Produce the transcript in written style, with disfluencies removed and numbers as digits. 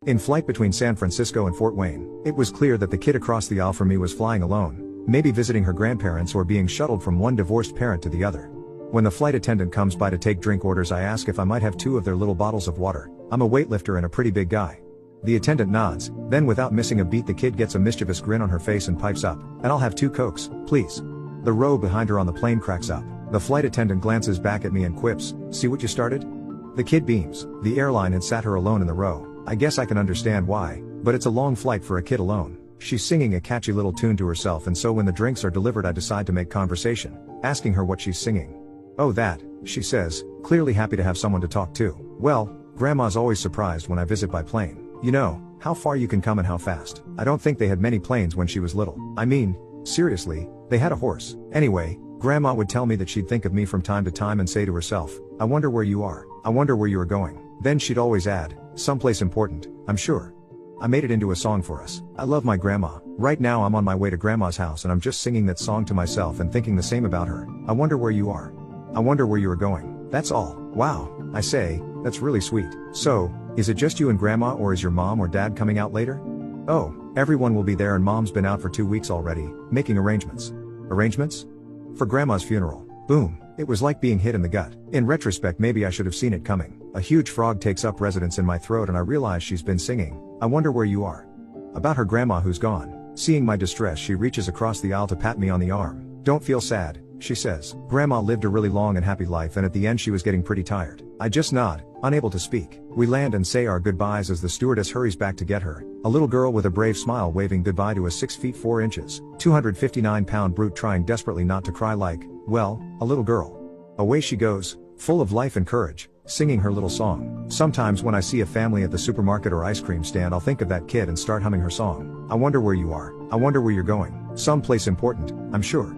In flight between San Francisco and Fort Wayne, it was clear that the kid across the aisle from me was flying alone, maybe visiting her grandparents or being shuttled from one divorced parent to the other. When the flight attendant comes by to take drink orders, I ask if I might have 2 of their little bottles of water. I'm a weightlifter and a pretty big guy. The attendant nods, then without missing a beat the kid gets a mischievous grin on her face and pipes up, "And I'll have 2 Cokes, please." The row behind her on the plane cracks up. The flight attendant glances back at me and quips, "See what you started?" The kid beams. The airline had sat her alone in the row. I guess I can understand why, but it's a long flight for a kid alone. She's singing a catchy little tune to herself, and so when the drinks are delivered I decide to make conversation, asking her what she's singing. "Oh that," she says, clearly happy to have someone to talk to. "Well, Grandma's always surprised when I visit by plane. You know, how far you can come and how fast. I don't think they had many planes when she was little. I mean, seriously, they had a horse. Anyway, Grandma would tell me that she'd think of me from time to time and say to herself, 'I wonder where you are. I wonder where you are going.' Then she'd always add, 'Someplace important, I'm sure.' I made it into a song for us. I love my grandma. Right now I'm on my way to Grandma's house and I'm just singing that song to myself and thinking the same about her. I wonder where you are. I wonder where you are going. That's all." "Wow," I say, "that's really sweet. So, is it just you and Grandma, or is your mom or dad coming out later?" "Oh, everyone will be there and Mom's been out for 2 weeks already, making arrangements." "Arrangements?" "For Grandma's funeral." Boom. It was like being hit in the gut. In retrospect, maybe I should have seen it coming. A huge frog takes up residence in my throat and I realize she's been singing, "I wonder where you are." About her grandma who's gone. Seeing my distress, she reaches across the aisle to pat me on the arm. "Don't feel sad," she says. "Grandma lived a really long and happy life and at the end she was getting pretty tired." I just nod, unable to speak. We land and say our goodbyes as the stewardess hurries back to get her. A little girl with a brave smile waving goodbye to a 6 feet 4 inches, 259-pound brute trying desperately not to cry like, well, a little girl. Away she goes, full of life and courage, singing her little song. Sometimes when I see a family at the supermarket or ice cream stand, I'll think of that kid and start humming her song. "I wonder where you are. I wonder where you're going. Someplace important, I'm sure."